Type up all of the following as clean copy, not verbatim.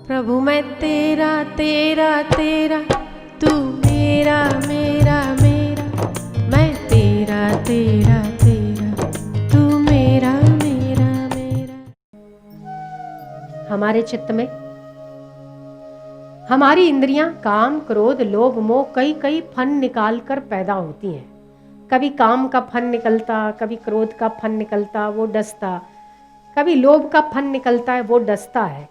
प्रभु मैं तेरा तेरा तेरा, तू मेरा मेरा मेरा, मैं तेरा तेरा तेरा, तू मेरा मेरा मेरा। हमारे चित्त में हमारी इंद्रियां काम, क्रोध, लोभ, मोह कई कई फन निकाल कर पैदा होती हैं। कभी काम का फन निकलता, कभी क्रोध का फन निकलता, वो डसता, कभी लोभ का फन निकलता है, वो डसता है।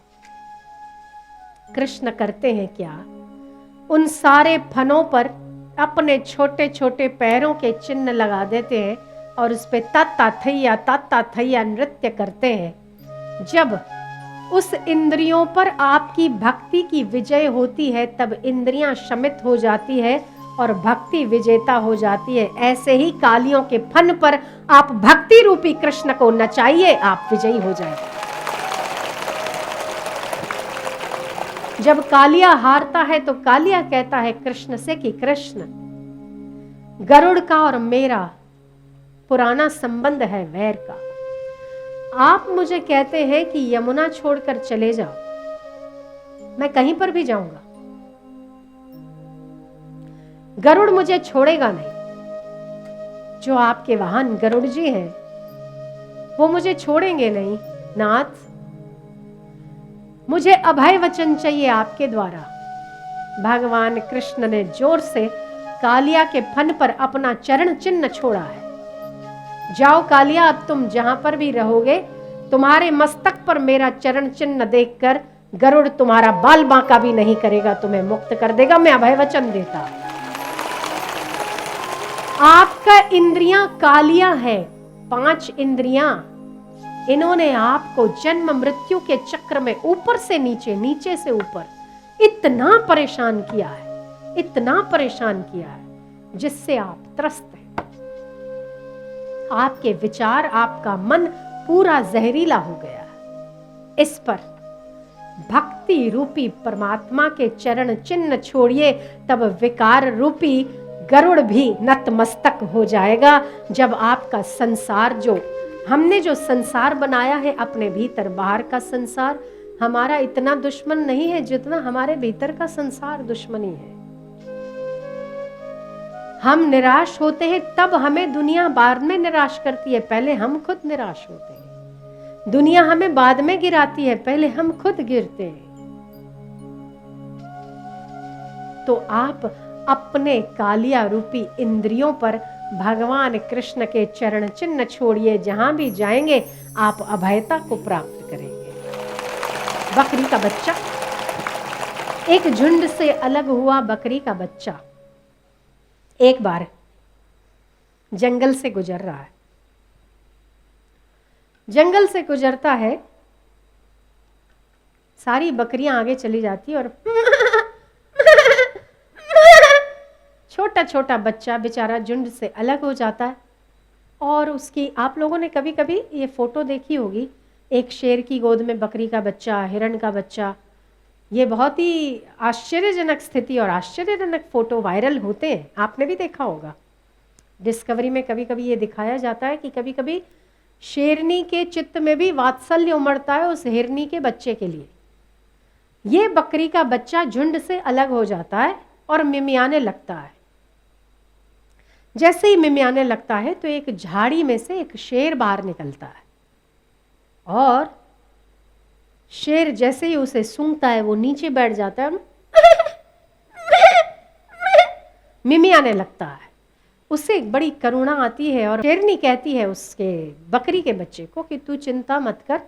कृष्ण करते हैं क्या? उन सारे फनों पर अपने छोटे छोटे पैरों के चिन्ह लगा देते हैं और उस पे ताता थैया नृत्य करते हैं। जब उस इंद्रियों पर आपकी भक्ति की विजय होती है तब इंद्रियां शमित हो जाती है और भक्ति विजेता हो जाती है। ऐसे ही कालियों के फन पर आप भक्ति रूपी कृष्ण को नचाइए, आप विजयी हो जाएंगे। जब कालिया हारता है तो कालिया कहता है कृष्ण से कि कृष्ण, गरुड़ का और मेरा पुराना संबंध है वैर का। आप मुझे कहते हैं कि यमुना छोड़कर चले जाओ, मैं कहीं पर भी जाऊंगा, गरुड़ मुझे छोड़ेगा नहीं। जो आपके वाहन गरुड़ जी हैं वो मुझे छोड़ेंगे नहीं। नाथ, मुझे अभय वचन चाहिए आपके द्वारा। भगवान कृष्ण ने जोर से कालिया के फन पर अपना चरण चिन्ह छोड़ा है। जाओ कालिया, अब तुम जहां पर भी रहोगे, तुम्हारे मस्तक पर मेरा चरण चिन्ह देखकर गरुड़ तुम्हारा बाल बांका भी नहीं करेगा, तुम्हें मुक्त कर देगा। मैं अभय वचन देता। आपका इंद्रियां कालिया है, 5 इंद्रियां, इन्होंने आपको जन्म मृत्यु के चक्र में ऊपर से नीचे, नीचे से ऊपर इतना परेशान किया है, इतना परेशान किया है जिससे आप त्रस्त हैं। आपके विचार, आपका मन पूरा जहरीला हो गया है। इस पर भक्ति रूपी परमात्मा के चरण चिन्ह छोड़िए, तब विकार रूपी गरुड़ भी नतमस्तक हो जाएगा। जब आपका संसार, जो हमने जो संसार बनाया है अपने भीतर, बाहर का संसार हमारा इतना दुश्मन नहीं है जितना हमारे भीतर का संसार दुश्मनी है। हम निराश होते हैं तब हमें दुनिया बाद में निराश करती है, पहले हम खुद निराश होते हैं। दुनिया हमें बाद में गिराती है, पहले हम खुद गिरते हैं। तो आप अपने कालिया रूपी इंद्रियों पर भगवान कृष्ण के चरण चिन्ह छोड़िए। जहां भी जाएंगे आप अभयता को प्राप्त करेंगे। बकरी का बच्चा, एक झुंड से अलग हुआ बकरी का बच्चा एक बार जंगल से गुजर रहा है। जंगल से गुजरता है, सारी बकरियां आगे चली जाती और छोटा छोटा बच्चा बेचारा झुंड से अलग हो जाता है। और उसकी, आप लोगों ने कभी कभी ये फोटो देखी होगी, एक शेर की गोद में बकरी का बच्चा, हिरण का बच्चा। ये बहुत ही आश्चर्यजनक स्थिति और आश्चर्यजनक फोटो वायरल होते हैं, आपने भी देखा होगा। डिस्कवरी में कभी कभी ये दिखाया जाता है कि कभी कभी शेरनी के चित्त में भी वात्सल्य उमड़ता है उस हिरनी के बच्चे के लिए। ये बकरी का बच्चा झुंड से अलग हो जाता है और मिमियाने लगता है। जैसे ही मिमियाने लगता है तो एक झाड़ी में से एक शेर बाहर निकलता है और शेर जैसे ही उसे सूंघता है वो नीचे बैठ जाता है, मिमियाने लगता है। उससे एक बड़ी करुणा आती है और शेरनी कहती है उसके बकरी के बच्चे को कि तू चिंता मत कर,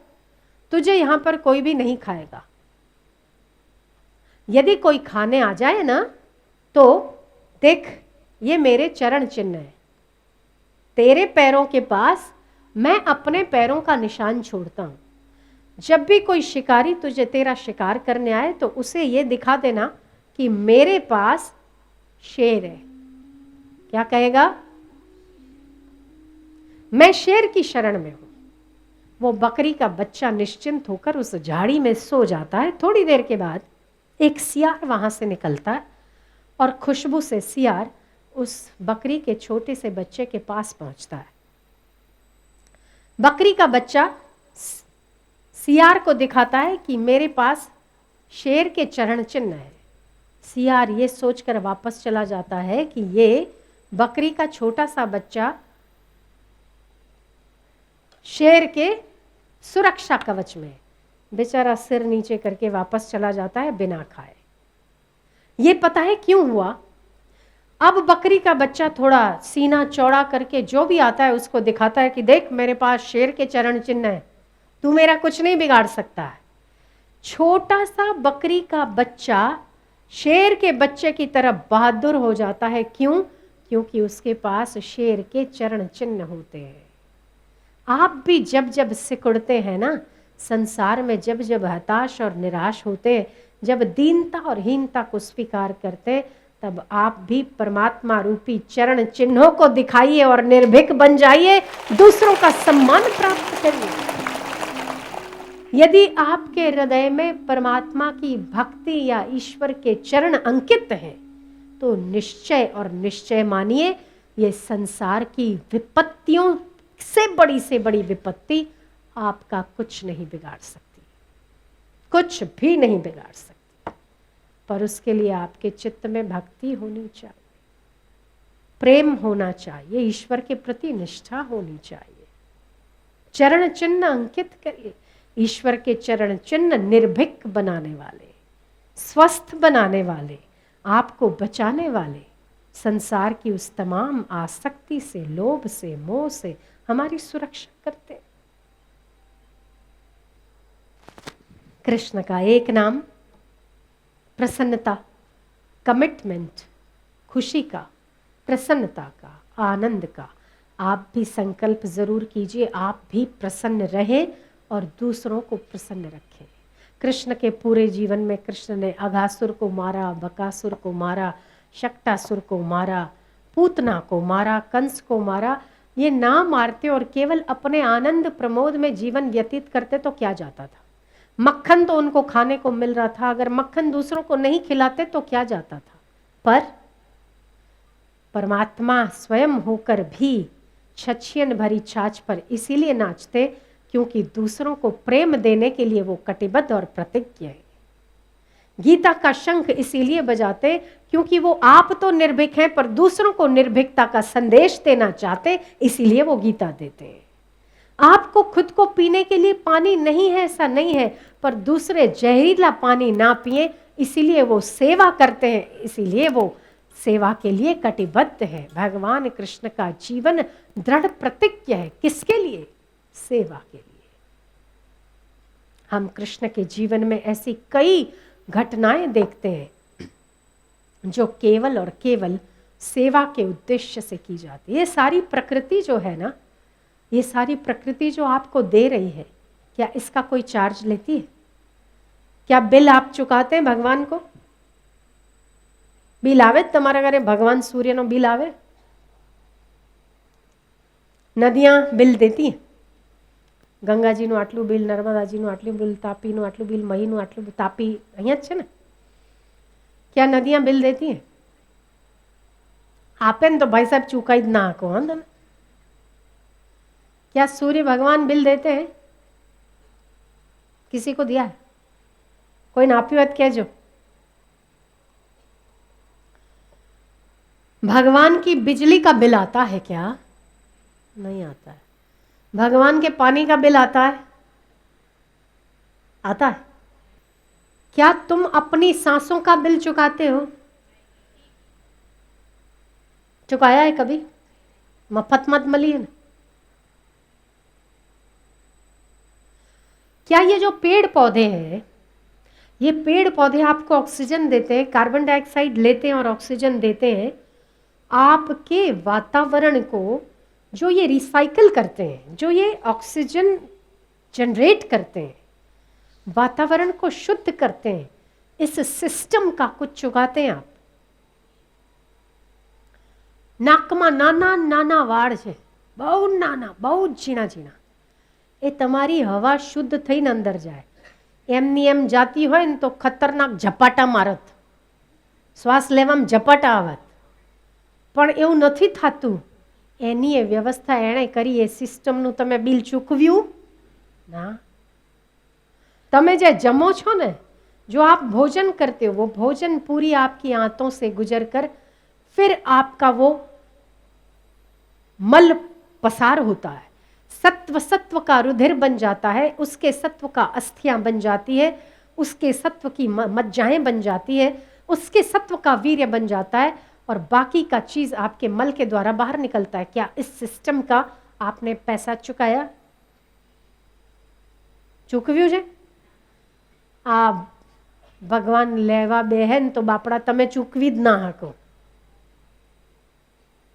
तुझे यहां पर कोई भी नहीं खाएगा। यदि कोई खाने आ जाए ना तो देख, ये मेरे चरण चिन्ह है, तेरे पैरों के पास मैं अपने पैरों का निशान छोड़ता हूं। जब भी कोई शिकारी तुझे, तेरा शिकार करने आए तो उसे ये दिखा देना कि मेरे पास शेर है। क्या कहेगा? मैं शेर की शरण में हूं। वो बकरी का बच्चा निश्चिंत होकर उस झाड़ी में सो जाता है। थोड़ी देर के बाद एक सियार वहां से निकलता है और खुशबू से सियार उस बकरी के छोटे से बच्चे के पास पहुंचता है। बकरी का बच्चा सियार को दिखाता है कि मेरे पास शेर के चरण चिन्ह है। सियार ये सोचकर वापस चला जाता है कि ये बकरी का छोटा सा बच्चा शेर के सुरक्षा कवच में, बेचारा सिर नीचे करके वापस चला जाता है बिना खाए। ये पता है क्यों हुआ? अब बकरी का बच्चा थोड़ा सीना चौड़ा करके जो भी आता है उसको दिखाता है कि देख मेरे पास शेर के चरण चिन्ह है, तू मेरा कुछ नहीं बिगाड़ सकता है। छोटा सा बकरी का बच्चा शेर के बच्चे की तरफ बहादुर हो जाता है। क्यों? क्योंकि उसके पास शेर के चरण चिन्ह होते हैं। आप भी जब जब सिकुड़ते हैं ना संसार में, जब जब हताश और निराश होते, जब दीनता और हीनता को स्वीकार करते, तब आप भी परमात्मा रूपी चरण चिन्हों को दिखाइए और निर्भीक बन जाइए, दूसरों का सम्मान प्राप्त करिए। यदि आपके हृदय में परमात्मा की भक्ति या ईश्वर के चरण अंकित हैं, तो निश्चय और निश्चय मानिए ये संसार की विपत्तियों से बड़ी विपत्ति आपका कुछ नहीं बिगाड़ सकती, कुछ भी नहीं बिगाड़ सकती। पर उसके लिए आपके चित्त में भक्ति होनी चाहिए, प्रेम होना चाहिए, ईश्वर के प्रति निष्ठा होनी चाहिए। चरण चिन्ह अंकित करिए। ईश्वर के चरण चिन्ह निर्भीक बनाने वाले, स्वस्थ बनाने वाले, आपको बचाने वाले, संसार की उस तमाम आसक्ति से, लोभ से, मोह से हमारी सुरक्षा करते। कृष्ण का एक नाम प्रसन्नता, कमिटमेंट, खुशी का, प्रसन्नता का, आनंद का। आप भी संकल्प जरूर कीजिए, आप भी प्रसन्न रहें और दूसरों को प्रसन्न रखें। कृष्ण के पूरे जीवन में कृष्ण ने अघासुर को मारा, बकासुर को मारा, शक्टासुर को मारा, पूतना को मारा, कंस को मारा। ये ना मारते और केवल अपने आनंद प्रमोद में जीवन व्यतीत करते तो क्या जाता था? मक्खन तो उनको खाने को मिल रहा था, अगर मक्खन दूसरों को नहीं खिलाते तो क्या जाता था? पर परमात्मा स्वयं होकर भी छछियन भरी छाछ पर इसीलिए नाचते क्योंकि दूसरों को प्रेम देने के लिए वो कटिबद्ध और प्रतिज्ञ है। गीता का शंख इसीलिए बजाते क्योंकि वो आप तो निर्भीक हैं पर दूसरों को निर्भीकता का संदेश देना चाहते, इसीलिए वो गीता देते हैं। आपको खुद को पीने के लिए पानी नहीं है ऐसा नहीं है, पर दूसरे जहरीला पानी ना पिए इसीलिए वो सेवा करते हैं, इसीलिए वो सेवा के लिए कटिबद्ध है। भगवान कृष्ण का जीवन दृढ़ प्रतिज्ञ है। किसके लिए? सेवा के लिए। हम कृष्ण के जीवन में ऐसी कई घटनाएं देखते हैं जो केवल और केवल सेवा के उद्देश्य से की जाती है। ये सारी प्रकृति जो है ना, ये सारी प्रकृति जो आपको दे रही है, क्या इसका कोई चार्ज लेती है? क्या बिल आप चुकाते हैं भगवान को? बिल आवे तुम्हारा घरे भगवान सूर्य नो बिल आवे? नदियां बिल देती हैं, ગંગાજીનું આટલું બિલ, નર્મદાજીનું આટલું બિલ, તાપીનું આટલું બિલ, મહીનું આટલું બિલ। તાપી અહીંયા જ છે ને? क्या नदियां बिल देती हैं? आपे न तो भाई साहब चुकाई ना को। हाँ ना? क्या सूर्य भगवान बिल देते हैं? किसी को दिया है? कोई नापीवत कहजो। भगवान की बिजली का बिल आता है क्या? नहीं आता है। भगवान के पानी का बिल आता है? आता है। क्या तुम अपनी सांसों का बिल चुकाते हो? चुकाया है कभी? मफत मत मली है ना। क्या ये जो पेड़ पौधे हैं, ये पेड़ पौधे आपको ऑक्सीजन देते हैं, कार्बन डाइऑक्साइड लेते हैं और ऑक्सीजन देते हैं। आपके वातावरण को जो ये रिसाइकल करते हैं, जो ये ऑक्सीजन जनरेट करते हैं, वातावरण को शुद्ध करते हैं, इस सिस्टम का कुछ चुकाते हैं आप? नाकमा नाना नाना वाड़ है, बहु नाना, बहु झीणा झीणा, ए तमारी हवा शुद्ध थईने अंदर जाए। एमनी एम जाती होय ने तो खतरनाक झपाटा मारत, श्वास लेवामां झपाटा आवत, पण एवुं नथी थातुं। एनी ए व्यवस्था एणे करी, ए सिस्टमनुं तमे बिल चूकव्युं ना? तमे जे जमो छो ने जो आप भोजन करते हो वो भोजन पूरी आपकी आंतों से गुजर कर फिर आपका वो मल पसार होता है, सत्व सत्व का रुधिर बन जाता है, उसके सत्व का अस्थियां बन जाती है, उसके सत्व की मज्जाएं बन जाती है, उसके सत्व का वीर्य बन जाता है और बाकी का चीज आपके मल के द्वारा बाहर निकलता है। क्या इस सिस्टम का आपने पैसा चुकाया? चूकव्યું છે? આ ભગવાન લેવા બેહેન તો બાપડા તમે ચૂકવી જ ના હકો।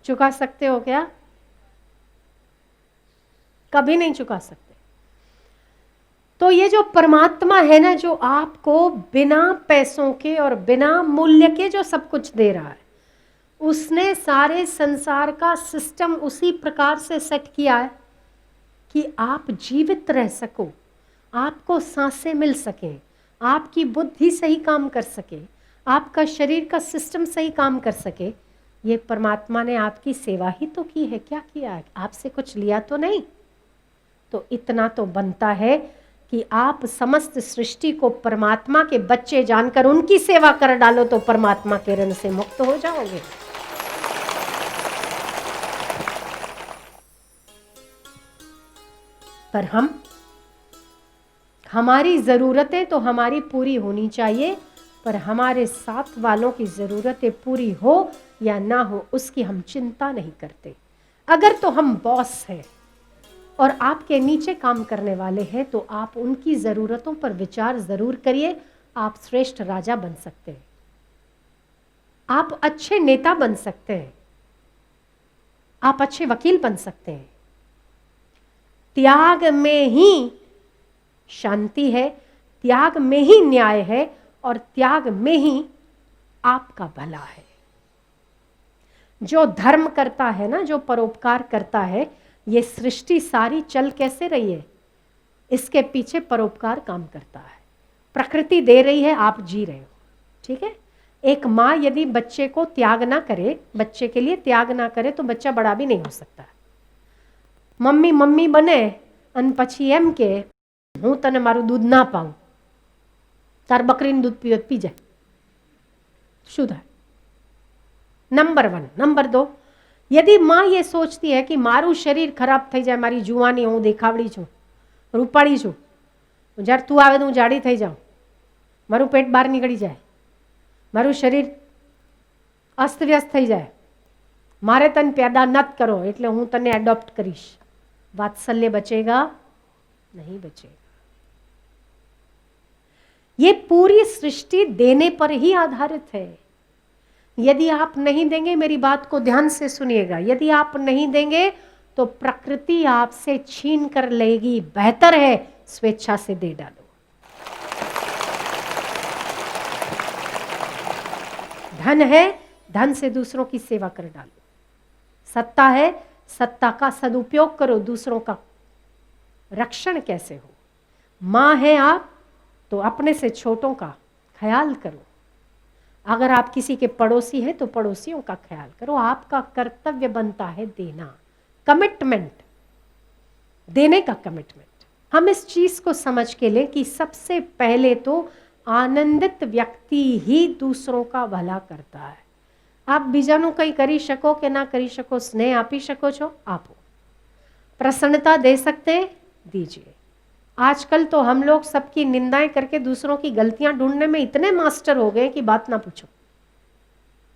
चुका सकते हो क्या? कभी नहीं चुका सकते। तो ये जो परमात्मा है ना, जो आपको बिना पैसों के और बिना मूल्य के जो सब कुछ दे रहा है, उसने सारे संसार का सिस्टम उसी प्रकार से सेट किया है कि आप जीवित रह सको, आपको सांसें मिल सकें, आपकी बुद्धि सही काम कर सके, आपका शरीर का सिस्टम सही काम कर सके। ये परमात्मा ने आपकी सेवा ही तो की है। क्या किया है? आपसे कुछ लिया तो नहीं। तो इतना तो बनता है कि आप समस्त सृष्टि को परमात्मा के बच्चे जानकर उनकी सेवा कर डालो तो परमात्मा के ऋण से मुक्त हो जाओगे। पर हमारी ज़रूरतें तो हमारी पूरी होनी चाहिए, पर हमारे साथ वालों की ज़रूरतें पूरी हो या ना हो उसकी हम चिंता नहीं करते। अगर तो हम बॉस हैं और आपके नीचे काम करने वाले हैं तो आप उनकी ज़रूरतों पर विचार ज़रूर करिए। आप श्रेष्ठ राजा बन सकते हैं, आप अच्छे नेता बन सकते हैं, आप अच्छे वकील बन सकते हैं। त्याग में ही शांति है, त्याग में ही न्याय है और त्याग में ही आपका भला है। जो धर्म करता है ना, जो परोपकार करता है, ये सृष्टि सारी चल कैसे रही है? इसके पीछे परोपकार काम करता है। प्रकृति दे रही है, आप जी रहे हो। ठीक है? एक माँ यदि बच्चे को त्याग ना करे, बच्चे के लिए त्याग ना करे तो बच्चा बड़ा भी नहीं हो सकता। मम्मी मम्मी बने अन पछी एम के हूँ तने मारू दूध ना पाऊं, तार बकरीने दूध पीवे पी जाए, शुद्ध है। नंबर 1। नंबर 2, यदि माँ ये सोचती है कि मारू शरीर खराब थई जाए, मारी जुवानी हूँ देखावड़ी छूँ, रूपाड़ी छूँ, જ્યારે તું આવે તો હું જાડી થઈ જાઉં, મારું પેટ બહાર નીકળી જાય, મારું શરીર અસ્તવ્યસ્ત થઈ જાય, મારે તને પેદા નત કરો એટલે હું તને એડોપ્ટ કરીશ, વાત્સલ્ય बचेगा नहीं बचेगा। ये पूरी सृष्टि देने पर ही आधारित है। यदि आप नहीं देंगे, मेरी बात को ध्यान से सुनिएगा, यदि आप नहीं देंगे तो प्रकृति आपसे छीन कर लेगी। बेहतर है स्वेच्छा से दे डालो। धन है, धन से दूसरों की सेवा कर डालो। सत्ता है, सत्ता का सदुपयोग करो, दूसरों का रक्षण कैसे हो। माँ है आप तो अपने से छोटों का ख्याल करो। अगर आप किसी के पड़ोसी हैं तो पड़ोसियों का ख्याल करो। आपका कर्तव्य बनता है देना, कमिटमेंट, देने का कमिटमेंट। हम इस चीज को समझ के लें कि सबसे पहले तो आनंदित व्यक्ति ही दूसरों का भला करता है। आप बीजाનું કંઈ કરી શકો કે ના કરી શકો, સ્નેહ આપી શકો છો, આપો। प्रसन्नता दे सकते हैं, दीजिए। आजकल तो हम लोग सबकी निंदाएं करके दूसरों की गलतियां ढूंढने में इतने मास्टर हो गए कि बात ना पूछो।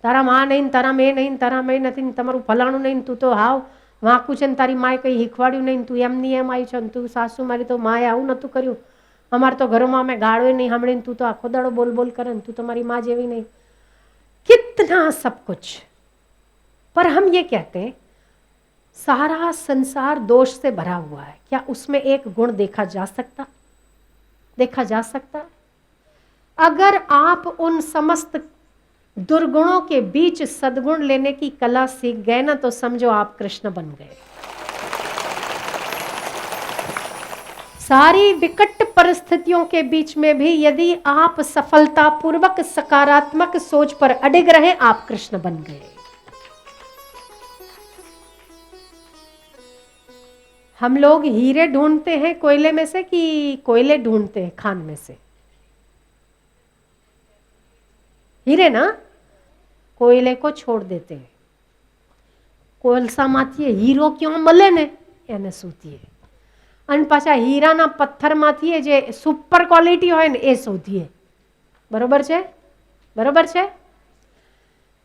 तारा माँ नहीं, तारा मैं नहीं, तारा मैं नहीं, तमारू फलाणु नहीं, तू तो हाव वाँकू छे, तारी माए कई हीखवाड्યું नहीं, तू एमनी एम आई छे, तू सासू मारी तो माए आવું नतुं कर्યું, अमार तो घरों में गाळोय नहीं सांभळीने तू तो आखो दाड़ो बोल बोल करे, तू तो मारी माँ जेवी नहीं। कितना सब कुछ। पर हम ये कहते हैं सारा संसार दोष से भरा हुआ है, क्या उसमें एक गुण देखा जा सकता? देखा जा सकता? अगर आप उन समस्त दुर्गुणों के बीच सद्गुण लेने की कला सीख गए ना, तो समझो आप कृष्ण बन गए। सारी विकट परिस्थितियों के बीच में भी यदि आप सफलतापूर्वक सकारात्मक सोच पर अडिग रहे, आप कृष्ण बन गए। हम लोग हीरे ढूंढते हैं कोयले में से कि कोयले ढूंढते हैं खान में से? हीरे ना, कोयले को छोड़ देते हैं। કોલસામાંથી હીરો ક્યાં મળે ને એને શોધીએ, અને પાછા હીરાના પથ્થરમાંથી જે સુપર ક્વોલિટી હોય ને એ શોધીએ। बरोबर છે? बरोबर છે?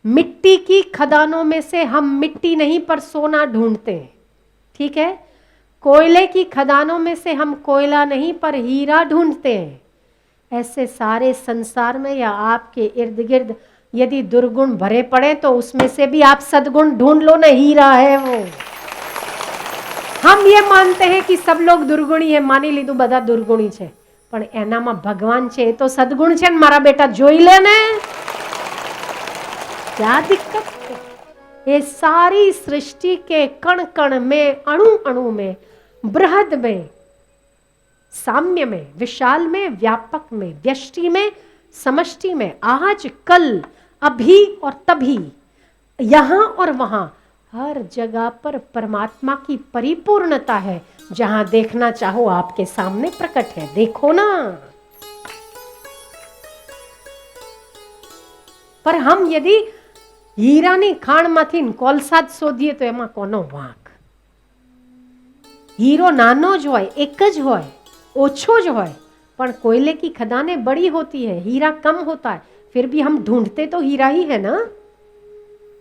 मिट्टी की खदानों में से हम मिट्टी नहीं पर सोना ढूंढते हैं, ठीक है? कोयले की खदानों में से हम कोयला नहीं पर हीरा ढूंढते हैं। ऐसे सारे संसार में या आपके इर्द गिर्द यदि दुर्गुण भरे पड़े तो उसमें से भी आप सद्गुण ढूंढ लो ना, हीरा है वो। हम ये मानते हैं कि सब लोग दुर्गुणी है, मानी लीधું બધા दुर्गुणी છે, પણ એનામાં ભગવાન છે, એ તો સદગુણ છે ને મારા બેટા, જોઈ લે ને, क्या दिक्कत है? ये सारी सृष्टि के कण कण में, अणु अणु में, बृहद में, साम्य में, विशाल में, व्यापक में, व्यष्टि में, समष्टि में, आज कल, अभी और तभी, यहां और वहां, हर जगह पर परमात्मा की परिपूर्णता है। जहां देखना चाहो आपके सामने प्रकट है, देखो ना। पर हम यदि हीरानी खाणमांथी कोलसा ज शोधीए तो एमां कोनो वांक? हीरो नानो ज होय, एक ज होय, ओछो ज होय, पण कोयले की खदानें बड़ी होती है, हीरा कम होता है, फिर भी हम ढूंढते तो हीरा ही है ना।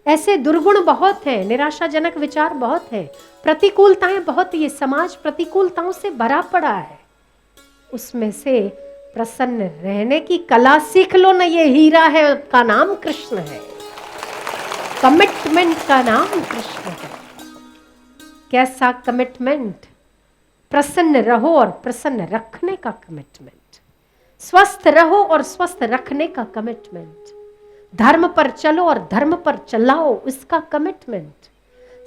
ऐसे दुर्गुण बहुत है, निराशाजनक विचार बहुत है, प्रतिकूलताएं बहुत, ये समाज प्रतिकूलताओं से भरा पड़ा है। उसमें से प्रसन्न रहने की कला सीख लो ना, ये हीरा है, का नाम कृष्ण है, कमिटमेंट का नाम कृष्ण है। कैसा कमिटमेंट? प्रसन्न रहो और प्रसन्न रखने का कमिटमेंट, स्वस्थ रहो और स्वस्थ रखने का कमिटमेंट, धर्म पर चलो और धर्म पर चलाओ इसका कमिटमेंट,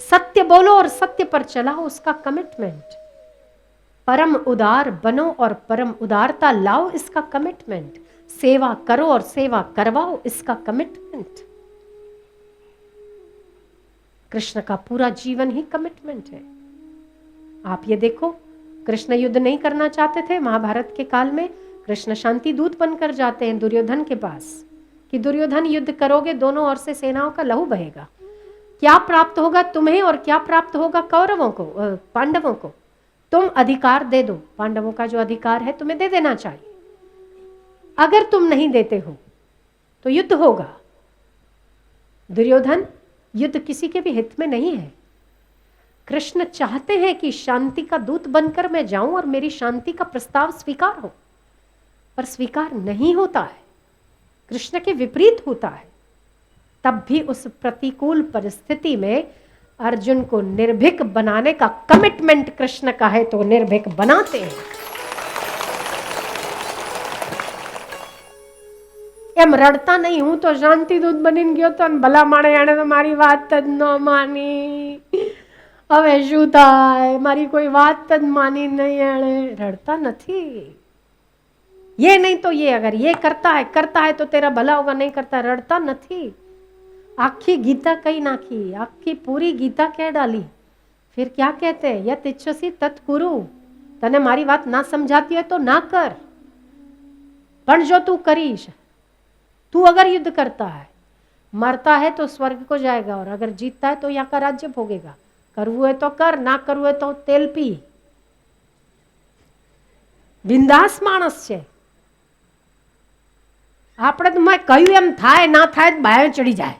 सत्य बोलो और सत्य पर चलाओ उसका कमिटमेंट, परम उदार बनो और परम उदारता लाओ इसका कमिटमेंट, सेवा करो और सेवा करवाओ इसका कमिटमेंट। कृष्ण का पूरा जीवन ही कमिटमेंट है। आप ये देखो, कृष्ण युद्ध नहीं करना चाहते थे महाभारत के काल में, कृष्ण शांति दूत बनकर जाते हैं दुर्योधन के पास कि दुर्योधन युद्ध करोगे, दोनों ओर से सेनाओं का लहू बहेगा, क्या प्राप्त होगा तुम्हें और क्या प्राप्त होगा कौरवों को, पांडवों को? तुम अधिकार दे दो, पांडवों का जो अधिकार है तुम्हें दे देना चाहिए, अगर तुम नहीं देते हो तो युद्ध होगा। दुर्योधन, युद्ध किसी के भी हित में नहीं है। कृष्ण चाहते हैं कि शांति का दूत बनकर मैं जाऊं और मेरी शांति का प्रस्ताव स्वीकार हो, पर स्वीकार नहीं होता है, कृष्ण के विपरीत होता है। तब भी उस प्रतिकूल परिस्थिति में अर्जुन को निर्भीक बनाने का कमिटमेंट कृष्ण का है, तो निर्भीक बनाते हैं। एम रड़ता नहीं हूं तो शांति दूत बनीने गयो तो भला माणे एणे तो मारी बात ज न मानी, हवे शुं थाय, मारी कोई बात ज मानी नहीं, एणे रड़ता नहीं। ये नहीं तो ये, अगर ये करता है तो तेरा भला होगा, नहीं करता रड़ता नहीं। आखी गीता कही नाखी, आखी पूरी गीता कह डाली, फिर क्या कहते हैं, यत इच्छसी तत् कुरु, तने मारी बात ना समझाती है तो ना कर, पण जो तू करीश, तू अगर युद्ध करता है, मरता है तो स्वर्ग को जाएगा, और अगर जीतता है तो यहाँ का राज्य भोगेगा, करवू है तो कर, ना करवू है तो तेल पी। बिंदास मानस छे, आपणे तो मैं कहूं एम थाय ना थाय बाहेर चढ़ी जाए।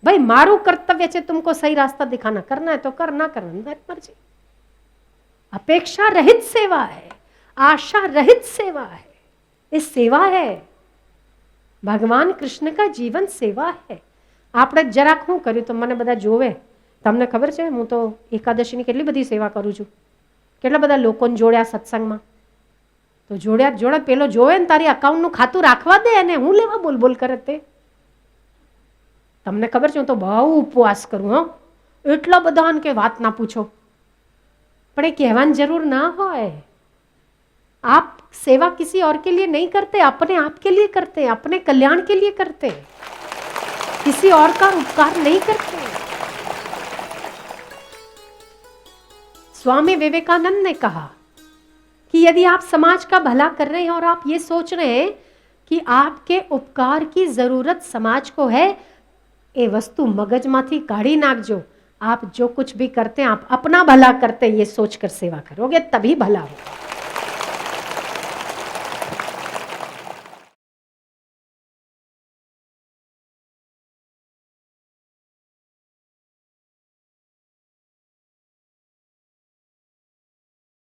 भाई मारू कर्तव्य है तुमको सही रास्ता दिखाना, करना है तो कर, ना करना मेरी मर्जी। अपेक्षा रहित सेवा है, आशा रहित सेवा है, ये सेवा है। भगवान कृष्ण का जीवन सेवा है। આપણે જરાક હું કર્યું તો મને બધા જોવે, તમને ખબર છે હું તો એકાદશીની કેટલી બધી સેવા કરું છું, કેટલા બધા લોકોને જોડ્યા સત્સંગમાં, તો જોડ્યા પેલો જોવે ને તારી અકાઉન્ટનું ખાતું રાખવા દે અને હું લેવા બોલ બોલ કરે તે, તમને ખબર છે હું તો બહુ ઉપવાસ કરું, હો એટલા બધા કે વાત ના પૂછો, પણ એ કહેવાની જરૂર ના હોય। आप सेवा किसी और के लिए नहीं करते, अपने आप के लिए करते हैं, अपने कल्याण के लिए करते हैं, किसी और का उपकार नहीं करते। स्वामी विवेकानंद ने कहा कि यदि आप समाज का भला कर रहे हैं और आप ये सोच रहे हैं कि आपके उपकार की ज़रूरत समाज को है, એ વસ્તુ મગજમાંથી કાઢી નાખજો। आप जो कुछ भी करते हैं आप अपना भला करते ये सोचकर सेवा करोगे तभी भला होगा।